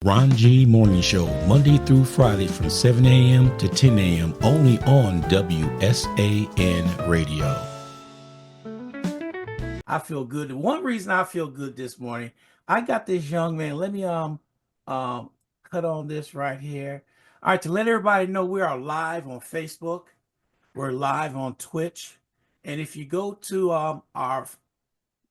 Ron G Morning Show, Monday through Friday from 7 a.m. to 10 a.m. only on WSAN Radio. I feel good. One reason I feel good this morning, I got this young man. Let me cut on this right here. All right, to let everybody know, we are live on Facebook. We're live on Twitch. And if you go to our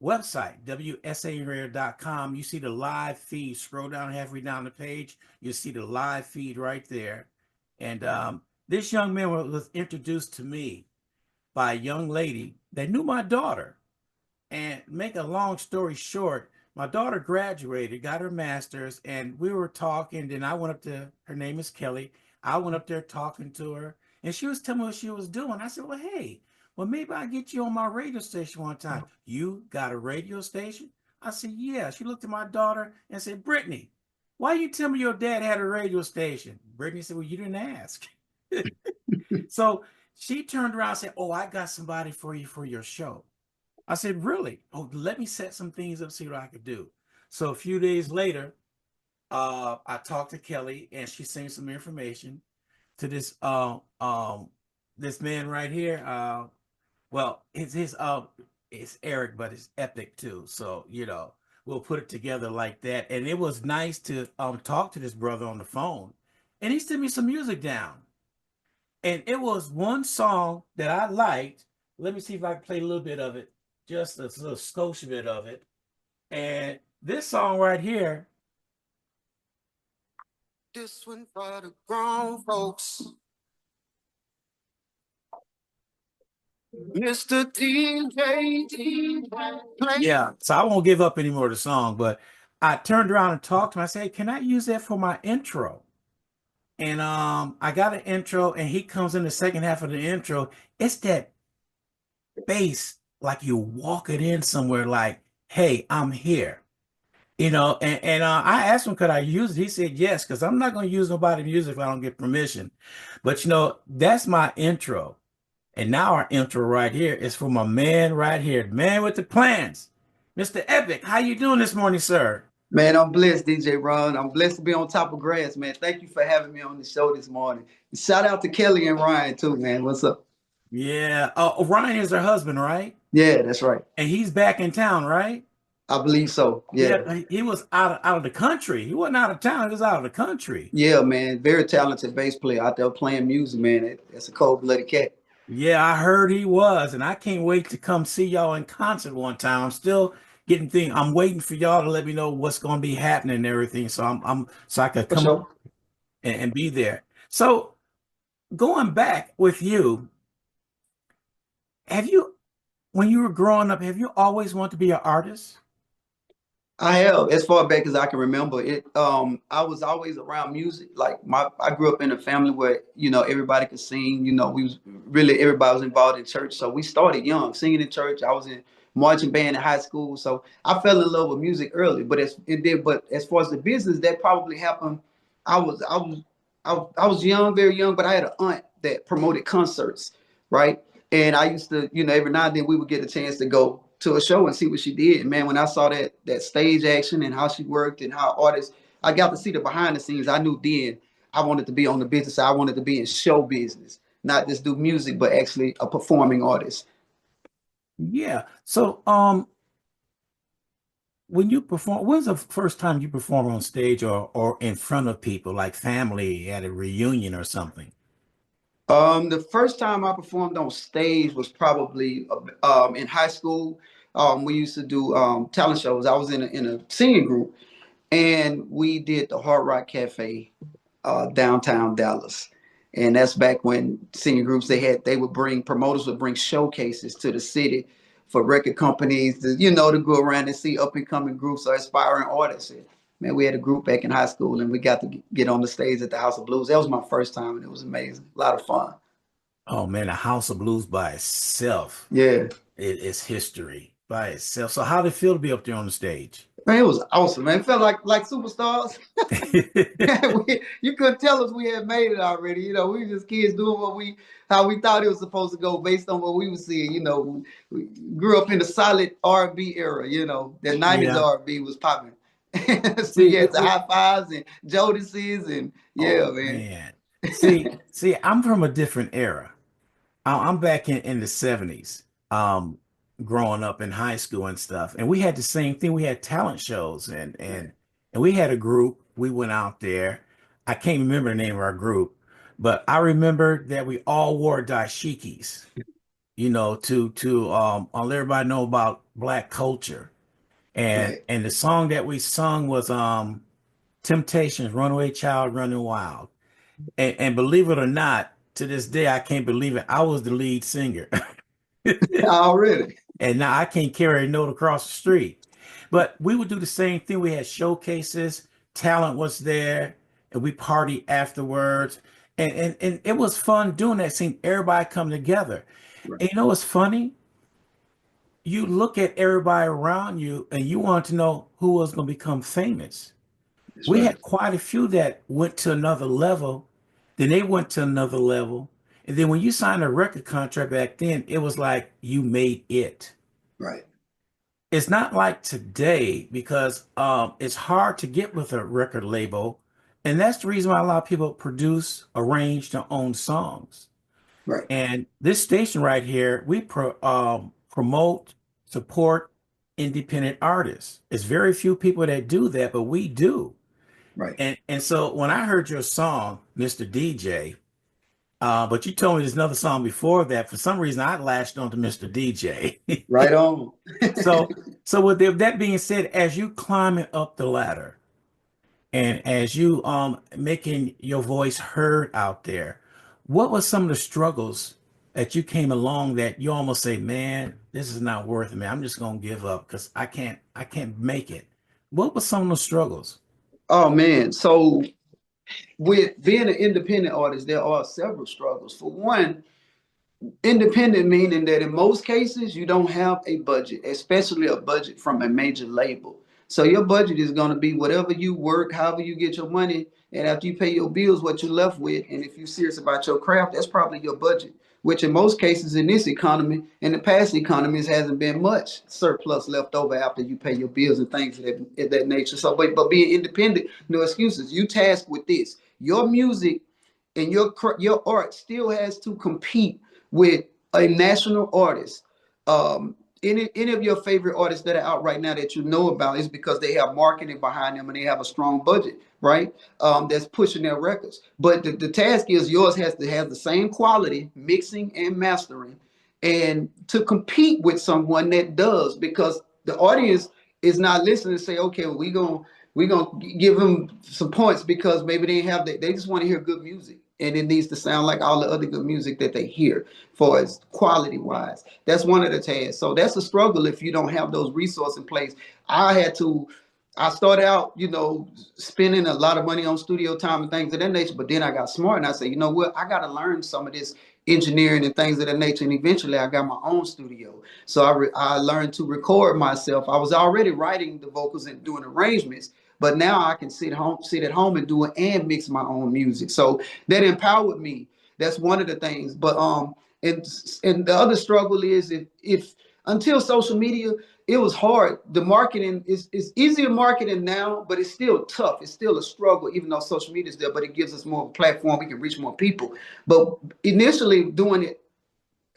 website, WSANradio.com, you see the live feed. Scroll down halfway down the page, you'll see the live feed right there. And this young man was introduced to me by a young lady that knew my daughter. And make a long story short, my daughter graduated, got her master's, and we were talking. Then I went up to, her name is Kelly. I went up there talking to her, and she was telling me what she was doing. I said, well, hey, well, maybe I'll get you on my radio station one time. You got a radio station? I said, yeah. She looked at my daughter and said, Brittany, why you tell me your dad had a radio station? Brittany said, well, you didn't ask. So she turned around and said, oh, I got somebody for you for your show. I said, really? Oh, let me set some things up, see what I could do. So a few days later, I talked to Kelly, and she sent some information to this this man right here. Well, it's Eric, but it's Epik too. So, you know, we'll put it together like that. And it was nice to talk to this brother on the phone. And he sent me some music down. And it was one song that I liked. Let me see if I can play a little bit of it. Just a little skosh bit of it. And this song right here. This one for the grown folks. Mr. DJ. Yeah, so I won't give up anymore of the song, but I turned around and talked to him. I said, hey, can I use that for my intro? And I got an intro, and he comes in the second half of the intro. It's that bass, like you walk it in somewhere, like, hey, I'm here. You know, and I asked him, could I use it? He said yes, because I'm not going to use nobody's music if I don't get permission. But, you know, that's my intro. And now our intro right here is for my man right here, the man with the plans, Mr. Epik. How you doing this morning, sir? Man, I'm blessed, DJ Ron. I'm blessed to be on top of grass, man. Thank you for having me on the show this morning. Shout out to Kelly and Ryan, too, man. What's up? Yeah. Ryan is her husband, right? Yeah, that's right. And he's back in town, right? I believe so. Yeah. He was out of the country. He wasn't out of town. He was out of the country. Yeah, man. Very talented bass player out there playing music, man. That's a cold-blooded cat. Yeah, I heard he was. And I can't wait to come see y'all in concert one time. I'm still getting things. I'm waiting for y'all to let me know what's going to be happening and everything. So so I could come up and be there. So going back with you, when you were growing up, have you always wanted to be an artist? I have, as far back as I can remember it. I was always around music. Like I grew up in a family where, you know, everybody could sing. You know, everybody was involved in church. So we started young, singing in church. I was in marching band in high school. So I fell in love with music early. But as far as the business, that probably happened. I was young, very young, but I had an aunt that promoted concerts, right? And I used to, you know, every now and then we would get a chance to go to a show and see what she did. And man, when I saw that stage action and how she worked and how artists, I got to see the behind the scenes. I knew then I wanted to be on the business side. I wanted to be in show business, not just do music, but actually a performing artist. Yeah. So when you perform, when's the first time you perform on stage or in front of people, like family at a reunion or something? The first time I performed on stage was probably in high school. We used to do talent shows. I was in a singing group, and we did the Hard Rock Cafe, downtown Dallas. And that's back when singing groups, promoters would bring showcases to the city for record companies to go around and see up and coming groups or aspiring artists. And, man, we had a group back in high school, and we got to get on the stage at the House of Blues. That was my first time, and it was amazing. A lot of fun. Oh man, the House of Blues by itself. Yeah. It's history by itself. So how did it feel to be up there on the stage? Man, it was awesome, man. It felt like superstars. You couldn't tell us we had made it already. You know, we were just kids doing how we thought it was supposed to go based on what we were seeing. You know, we grew up in the solid R&B era. You know, the 90s R&B was popping. So See, you had the high fives and Jodices and yeah, oh man. man. See, I'm from a different era. I'm back in the 70s, growing up in high school and stuff. And we had the same thing. We had talent shows and we had a group. We went out there. I can't remember the name of our group, but I remember that we all wore dashikis, to let everybody know about black culture. And Right. and the song that we sung was Temptations, Runaway Child Running Wild. And believe it or not, to this day, I can't believe it. I was the lead singer. Already. And now I can't carry a note across the street. But we would do the same thing. We had showcases, talent was there, and we partied afterwards. And it was fun doing that, seeing everybody come together. Right. And you know what's funny? You look at everybody around you and you want to know who was going to become famous. That's We right. had quite a few that went to another level, then they went to another level. And then when you signed a record contract back then, it was like you made it. Right. It's not like today because it's hard to get with a record label. And that's the reason why a lot of people produce, arrange their own songs. Right. And this station right here, we promote, support independent artists. It's very few people that do that, but we do. Right. And so when I heard your song, Mr. DJ, but you told me there's another song before that. For some reason, I latched on to Mr. DJ. Right on. So, so with that being said, as you climbing up the ladder and as you making your voice heard out there, what was some of the struggles that you came along that you almost say, man, this is not worth it, man. I'm just gonna give up because I can't make it. What were some of the struggles? Oh man. So with being an independent artist, there are several struggles. For one, independent meaning that in most cases you don't have a budget, especially a budget from a major label. So your budget is going to be whatever you work, however you get your money, and after you pay your bills, what you're left with. And if you're serious about your craft, that's probably your budget. Which in most cases in this economy, in the past economies, hasn't been much surplus left over after you pay your bills and things of that nature. So, but being independent, no excuses. You tasked with this. Your music and your art still has to compete with a national artist. Any of your favorite artists that are out right now that you know about is because they have marketing behind them and they have a strong budget, right? That's pushing their records. But the task is yours has to have the same quality, mixing and mastering, and to compete with someone that does, because the audience is not listening and say, okay, well, we gonna give them some points because maybe they have they just want to hear good music and it needs to sound like all the other good music that they hear for as quality wise. That's one of the tasks. So that's a struggle if you don't have those resources in place. I started out, spending a lot of money on studio time and things of that nature, but then I got smart and I said, you know what, I got to learn some of this engineering and things of that nature. And eventually I got my own studio. So I learned to record myself. I was already writing the vocals and doing arrangements, but now I can sit at home and do it and mix my own music. So that empowered me. That's one of the things. But and the other struggle is if until social media, it was hard. The marketing is easier marketing now, but it's still tough. It's still a struggle, even though social media is there, but it gives us more of a platform. We can reach more people. But initially doing it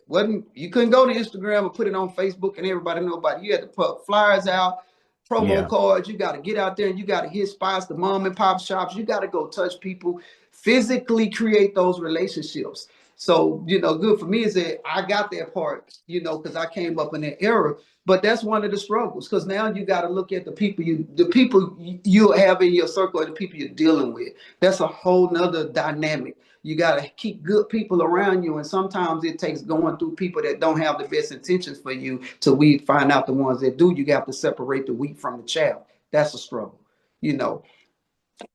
wasn't, you couldn't go to Instagram and put it on Facebook and everybody know about it. You had to put flyers out, promo Yeah. cards. You got to get out there and you got to hit spots, the mom and pop shops. You got to go touch people, physically create those relationships. So, good for me is that I got that part, because I came up in that era. But that's one of the struggles, because now you got to look at the people you have in your circle and the people you're dealing with. That's a whole nother dynamic. You got to keep good people around you. And sometimes it takes going through people that don't have the best intentions for you till we find out the ones that do. You have to separate the wheat from the chaff. That's a struggle, you know.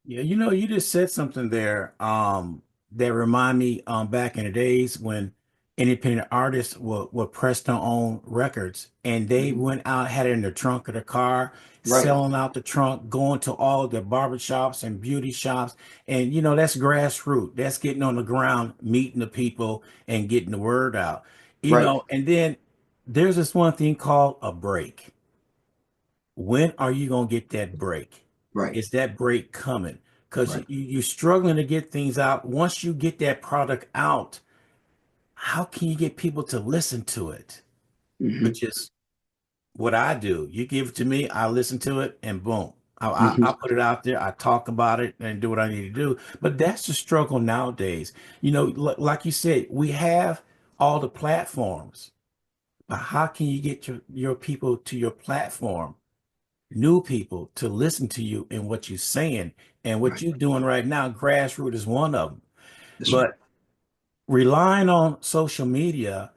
Yeah, you just said something there that remind me back in the days when independent artists would press their own records and they Mhm. went out, had it in the trunk of the car, Right, selling out the trunk, going to all the barber shops and beauty shops. And that's grassroots. That's getting on the ground, meeting the people and getting the word out. right, And then there's this one thing called a break. When are you gonna get that break? Right. Is that break coming? Because Right. you're struggling to get things out. Once you get that product out, how can you get people to listen to it? Hmm. Which is what I do. You give it to me, I listen to it, and boom. Hmm. I put it out there, I talk about it and do what I need to do. But that's the struggle nowadays. Like you said, we have all the platforms, but how can you get your people to your platform, new people to listen to you and what you're saying? And what Right. you're doing right now, grassroots is one of them. That's right. But relying on social media,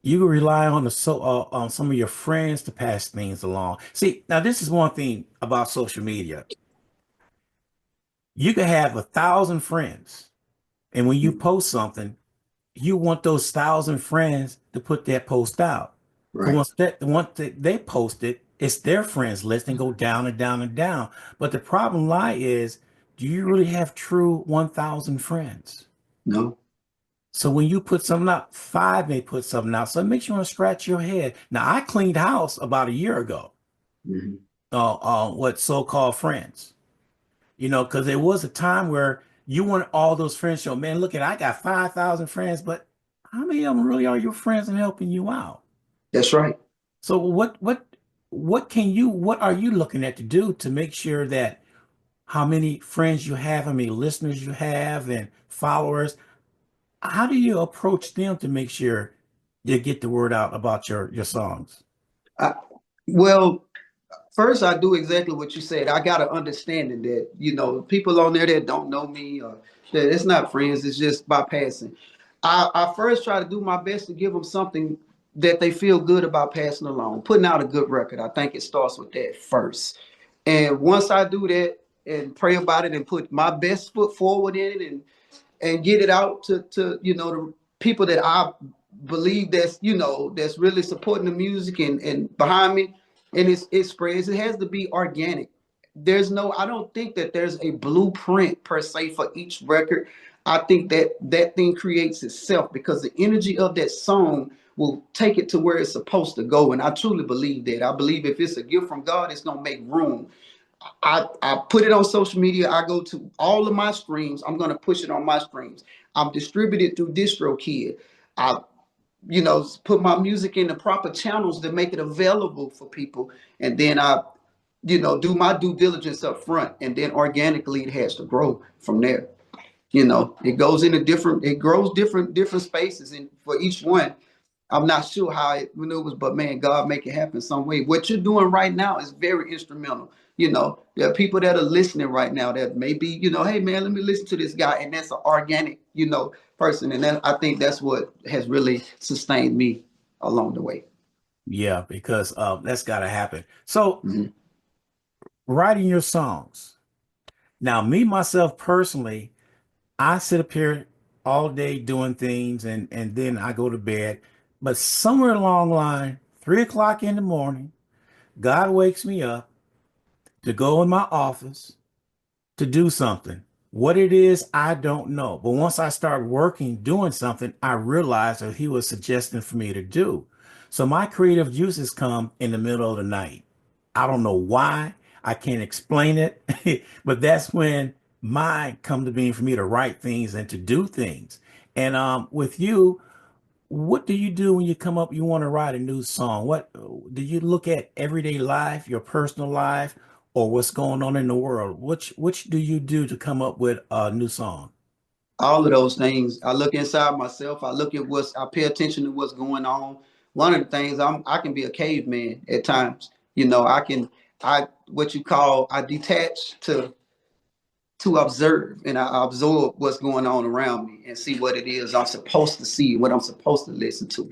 you rely on on some of your friends to pass things along. See, now this is one thing about social media. You can have 1,000 friends, and when you Mhm. post something, you want those 1,000 friends to put that post out. Because Right. once they post it, it's their friends list and go down and down and down. But the problem is, do you really have true 1,000 friends? No. So when you put something out, five may put something out. So it makes you want to scratch your head. Now I cleaned house about a year ago. Hmm. What so-called friends, because there was a time where you want all those friends to show, man, look at, I got 5,000 friends, but how many of them really are your friends and helping you out? That's right. So what are you looking at to do to make sure that how many friends you have, how many listeners you have and followers, how do you approach them to make sure you get the word out about your songs? I, well, first, I do exactly what you said. I got an understanding that, people on there that don't know me, or that it's not friends, it's just bypassing. I first try to do my best to give them something that they feel good about passing along, putting out a good record. I think it starts with that first. And once I do that and pray about it and put my best foot forward in it and get it out to the people that I believe that's really supporting the music and behind me, and it spreads. It has to be organic. I don't think that there's a blueprint per se for each record. I think that that thing creates itself because the energy of that song will take it to where it's supposed to go. And I truly believe that. I believe if it's a gift from God, it's gonna make room. I put it on social media. I go to all of my streams. I'm going to push it on my streams. I'm distributed through DistroKid. I, put my music in the proper channels to make it available for people. And then I, do my due diligence up front. And then organically it has to grow from there. It goes into it grows different spaces. And for each one, I'm not sure how it maneuvers, but man, God make it happen some way. What you're doing right now is very instrumental. There are people that are listening right now that maybe, hey man, let me listen to this guy. And that's an organic, person. And I think that's what has really sustained me along the way. Yeah, because that's got to happen. So Mhm. writing your songs. Now, me myself personally, I sit up here all day doing things and then I go to bed. But somewhere along the line, 3 o'clock in the morning, God wakes me up to go in my office to do something. What it is, I don't know. But once I start working, doing something, I realize that he was suggesting for me to do. So my creative juices come in the middle of the night. I don't know why. I can't explain it, but that's when mine come to being for me to write things and to do things. And with you, what do you do when you come up, you want to write a new song? What do you look at everyday life, your personal life, or what's going on in the world? Which do you do to come up with a new song? All of those things. I look inside myself. I pay attention to what's going on. One of the things I can be a caveman at times. What you call, I detach to observe and I absorb what's going on around me and see what it is I'm supposed to see, what I'm supposed to listen to.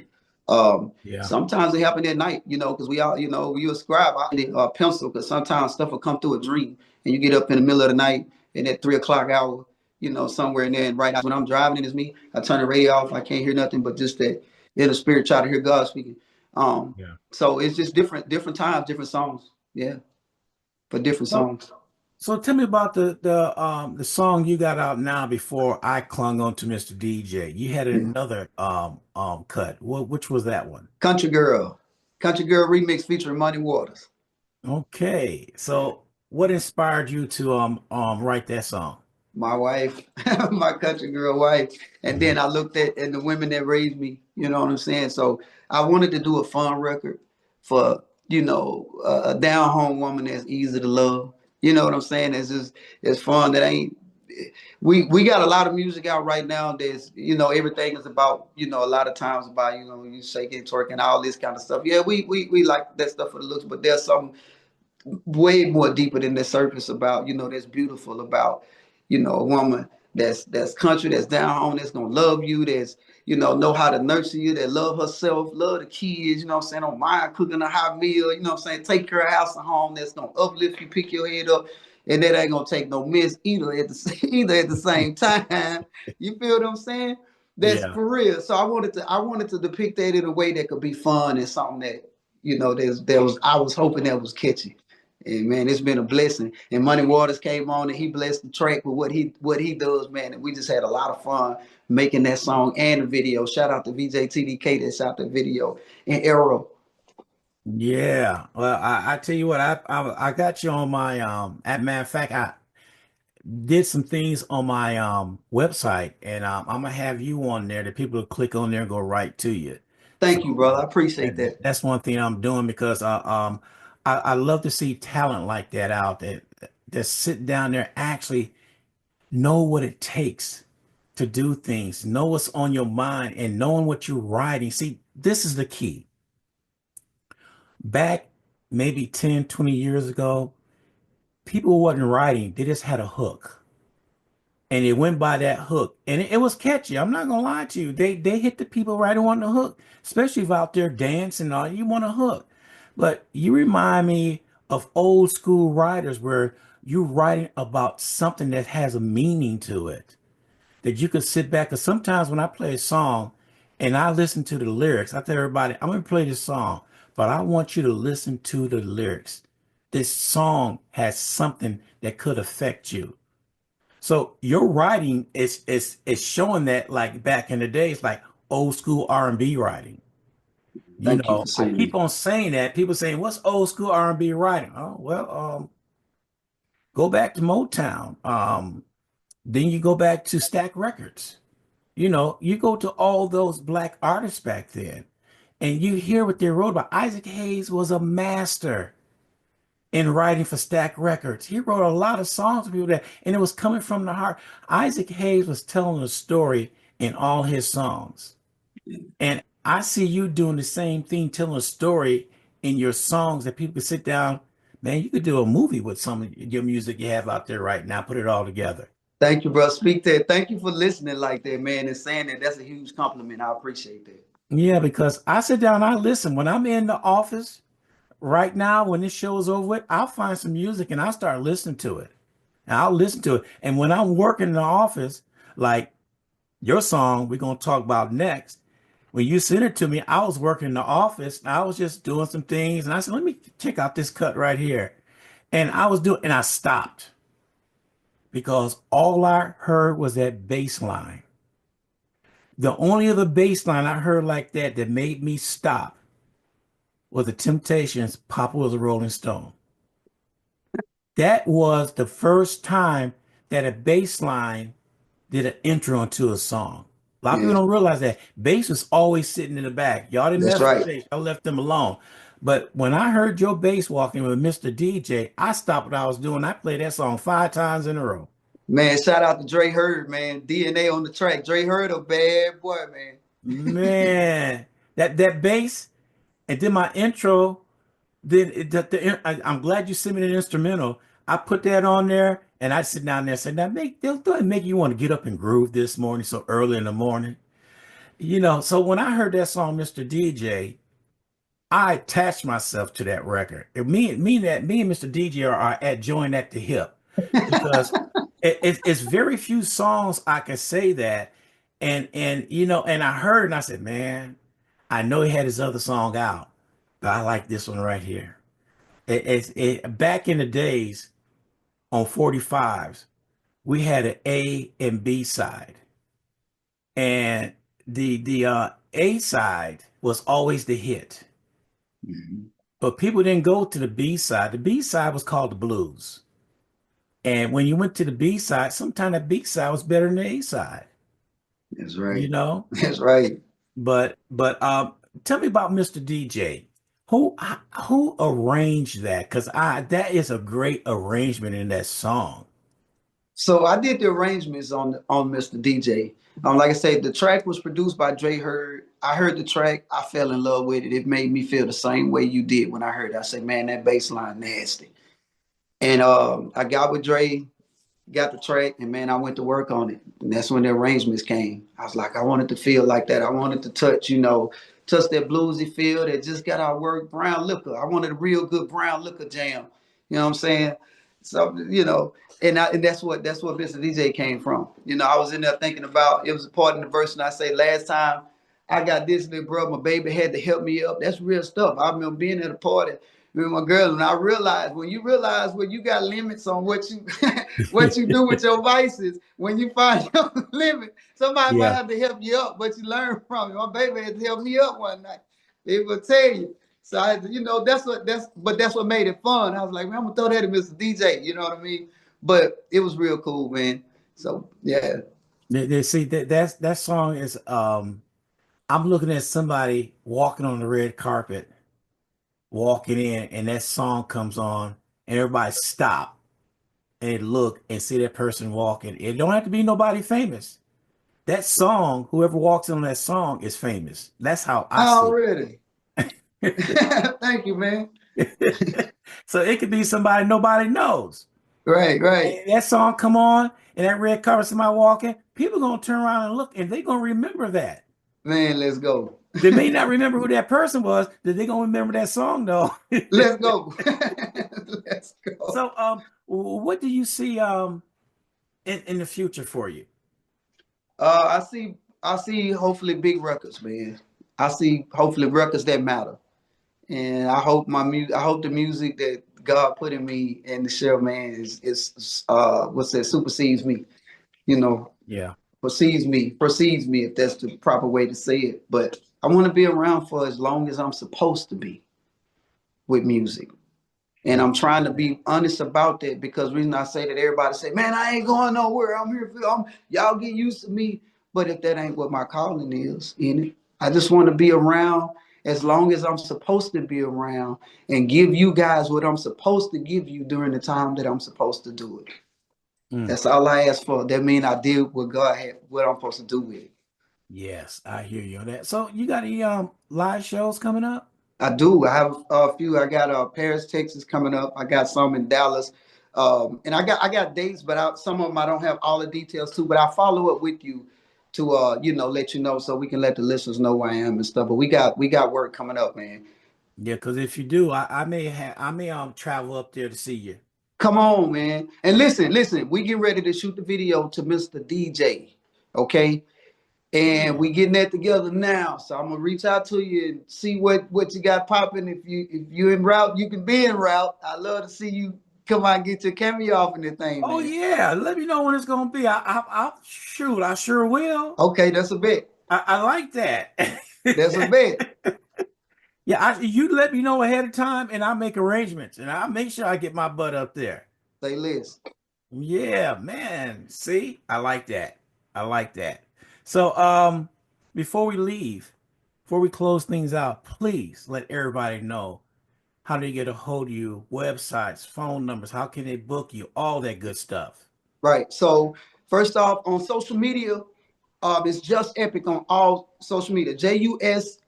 Yeah. Sometimes it happen at night, because we all, you ascribe a pencil because sometimes stuff will come through a dream and you get up in the middle of the night in that 3 o'clock hour, somewhere in there. And right now, when I'm driving, it's me. I turn the radio off. I can't hear nothing but just that inner spirit try to hear God speaking. Yeah. So it's just different times, different songs. Yeah, for different So, songs. so tell me about the song you got out now before I clung on to Mr. DJ. You had Yeah. another cut. Which was that one? Country Girl. Country Girl remix featuring Money Waters. Okay. So What inspired you to write that song? My wife, my country girl wife, and then I looked at the women that raised me. You know what I'm saying? So I wanted to do a fun record for a down home woman that's easy to love. You know what I'm saying? It's fun. That ain't we got a lot of music out right now. There's everything is about a lot of times about you shaking, twerking, all this kind of stuff. Yeah, we like that stuff for the looks, but there's some way more deeper than the surface about that's beautiful about a woman that's country, that's down home, that's gonna love you, that's know how to nurture you, that love herself, love the kids, what I'm saying, don't mind cooking a hot meal, what I'm saying, take care of house and home, that's gonna uplift you, pick your head up, and that ain't gonna take no miss either at the either at the same time. You feel what I'm saying? That's Yeah. for real. So I wanted to depict that in a way that could be fun and something that there was I was hoping that was catchy. And man, it's been a blessing. And Money Waters came on and he blessed the track with what he does, man. And we just had a lot of fun making that song and the video. Shout out to VJ TDK that shot the video and Arrow. Yeah. Well, I tell you what, I got you on my at matter of fact, I did some things on my website, and I'm gonna have you on there that people will click on there and go right to you. So Thank you, brother. I appreciate that. that's one thing I'm doing because I love to see talent like that out there that sit down there actually know what it takes to do things, know what's on your mind, and knowing what you're writing. See, this is the key. Back maybe 10, 20 years ago, people wasn't writing, they just had a hook. And it went by that hook. And it was catchy. I'm not gonna lie to you. They hit the people right on the hook, especially if out there dancing and all, you want a hook. But you remind me of old school writers where you're writing about something that has a meaning to it. That you could sit back. Because sometimes when I play a song and I listen to the lyrics, I tell everybody, I'm going to play this song, but I want you to listen to the lyrics. This song has something that could affect you. So your writing is showing that like back in the days, like old school R&B writing. You Thank you know, for I saying keep that. on saying that. People saying, "What's old school R&B writing?" Oh, well, go back to Motown. Then you go back to Stack Records. You know, you go to all those black artists back then, and you hear what they wrote about. Isaac Hayes was a master in writing for Stack Records. He wrote a lot of songs for people that, and it was coming from the heart. Isaac Hayes was telling a story in all his songs. And I see you doing the same thing, telling a story in your songs that people could sit down. Man, you could do a movie with some of your music you have out there right now, put it all together. Thank you, bro. Speak that. Thank you for listening like that, man, and saying that. That's a huge compliment. I appreciate that. Yeah, because I sit down, I listen. When I'm in the office right now, when this show is over with, I'll find some music and I'll start listening to it. And I'll listen to it. And when I'm working in the office, like your song we're going to talk about next, when you sent it to me, I was working in the office. And I was just doing some things. And I said, let me check out this cut right here. And and I stopped because all I heard was that bass line. The only other bass line I heard like that made me stop was the Temptations' Papa Was a Rolling Stone. That was the first time that a bass line did an intro into a song. A lot of people Yeah, don't realize that bass was always sitting in the back. Y'all didn't that's mess with right. bass. Y'all left them alone. But when I heard your bass walking with Mr. DJ, I stopped what I was doing. I played that song 5 times in a row. Man, shout out to Dre Hurd, man. DNA on the track. Dre Hurd, a bad boy, man. Man, that bass, and then my intro. Then I'm glad you sent me the instrumental. I put that on there, and I sit down there and say, "Now they'll make you want to get up and groove this morning so early in the morning." You know, so when I heard that song, Mr. DJ, I attached myself to that record. Me and Mr. DJ are at joined at the hip because it's very few songs I can say that, and and I heard and I said, man, I know he had his other song out, but I like this one right here. Back in the days on 45s, we had an A and B side, and the A side was always the hit. Mhm. but people didn't go to the B side. The B side was called the blues. And when you went to the B side, sometimes the B side was better than the A side, That's you right. know? That's right. But tell me about Mr. DJ. Who arranged that? Because I that is a great arrangement in that song. So I did the arrangements on Mr. DJ. Like I said, the track was produced by Dre Heard. I heard the track, I fell in love with it. It made me feel the same way you did when I heard it. I said, man, that bass line nasty. And I got with Dre, got the track, and man, I went to work on it. And that's when the arrangements came. I was like, I wanted to feel like that. I wanted to touch that bluesy feel that just got our work brown liquor. I wanted a real good brown liquor jam. You know what I'm saying? So, and that's what Mr. DJ came from. I was in there thinking about it was a part in the verse, and I say last time I got this little bro, my baby had to help me up. That's real stuff. I remember being at a party with my girl, and I realized when you got limits on what you what you do with your vices, when you find your limit, somebody might Yeah. have to help you up, but you learn from it. My baby had to help me up one night. It will tell you. So that's what made it fun. I was like, man, I'm gonna throw that at Mr. DJ. You know what I mean? But it was real cool, man. So yeah. See that song is I'm looking at somebody walking on the red carpet, walking in, and that song comes on, and everybody stop and look and see that person walking. It don't have to be nobody famous. That song, whoever walks in on that song is famous. That's how I see Already. it. Thank you, man. So it could be somebody nobody knows. Right, right. And that song come on, and that red carpet, somebody walking, people gonna turn around and look, and they gonna remember that. Man, let's go. They may not remember who that person was, but they gonna remember that song though. Let's go. Let's go. So, what do you see in the future for you? I see hopefully big records, man. I see hopefully records that matter. And I hope the music that God put in me and the share, man, is what's that, supersedes me, you know, Yeah. precedes me if that's the proper way to say it. But I want to be around for as long as I'm supposed to be with music. And I'm trying to be honest about that, because the reason I say that, everybody say, man, I ain't going nowhere. I'm here y'all get used to me. But if that ain't what my calling is in it, I just want to be around as long as I'm supposed to be around and give you guys what I'm supposed to give you during the time that I'm supposed to do it. Mm. That's all I ask for. That means I did what God had, what I'm supposed to do with it. Yes, I hear you on that. So you got any live shows coming up? I do. I have a few. I got Paris, Texas coming up. I got some in Dallas, and I got dates, but some of them I don't have all the details to. But I follow up with you to let you know, so we can let the listeners know where I am and stuff. But we got work coming up, man. Yeah, because if you do, I may travel up there to see you. Come on, man. And listen. We get ready to shoot the video to Mr. DJ. Okay. And we getting that together now. So I'm gonna reach out to you and see what you got popping. If you en route, you can be en route. I love to see you come out and get your cameo off in this thing, Oh man. yeah, let me know when it's gonna be. I'll shoot. I sure will. Okay, that's a bet. I like that. That's a bet. Yeah, you let me know ahead of time, and I'll make arrangements, and I'll make sure I get my butt up there. Say less. Yeah, man. See, I like that. I like that. So, before we leave, before we close things out, please let everybody know how they get a hold of you, websites, phone numbers, how can they book you, all that good stuff. Right. So first off, on social media, it's Jus Epik on all social media. JUSEPIK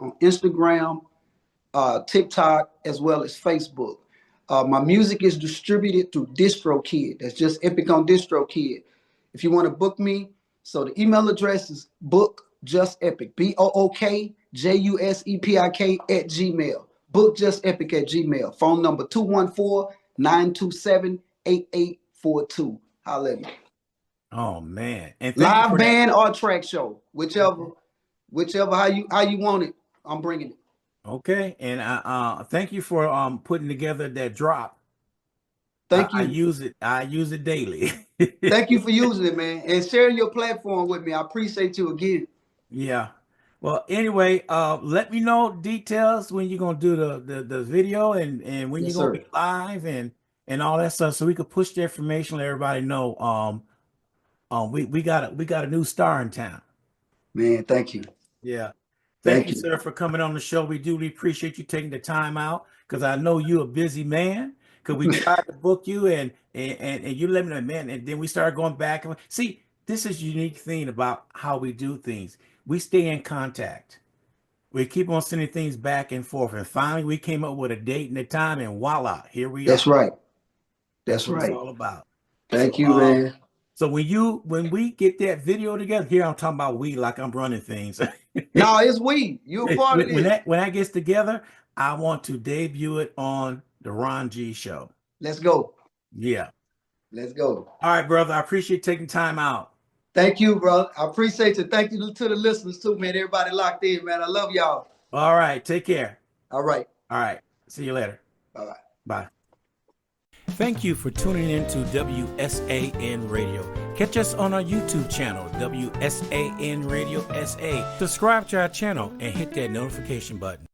on Instagram, TikTok, as well as Facebook. My music is distributed through DistroKid. That's Jus Epik on DistroKid. If you want to book me, so the email address is bookjusepik, BOOKJUSEPIK @gmail. Bookjusepik @gmail. Phone number 214-927-8842. Holla. Oh man. And thank you Live for that. band or track show, whichever how you want it, I'm bringing it. Okay. And thank you for putting together that drop. Thank I you. use it. I use it daily. Thank you for using it, man, and sharing your platform with me. I appreciate you again. Yeah. Well, anyway, let me know details when you're gonna do the video and when Yes, you're gonna sir. be live and all that stuff, so we could push the information, let everybody know. We got a new star in town. Man, thank you. Yeah. Thank Thank you, you. sir, for coming on the show. We do appreciate you taking the time out because I know you're a busy man. Because we tried to book you and you let me know, man. And then we started going back and see, this is unique thing about how we do things. We stay in contact. We keep on sending things back and forth. And finally, we came up with a date and a time, and voila, here we That's are. right. That's That's what it's right. all about. Thank So, you, man. so when we get that video together, here I'm talking about we like I'm running things. No, it's we. You a part of When this. that gets together, I want to debut it on the Ron G show. Let's go. Yeah. Let's go. All right, brother. I appreciate taking time out. Thank you, bro. I appreciate you. Thank you to the listeners too, man. Everybody locked in, man. I love y'all. All right. Take care. All right. All right. See you later. Bye-bye. Bye. Thank you for tuning in to WSAN Radio. Catch us on our YouTube channel, WSAN Radio SA. Subscribe to our channel and hit that notification button.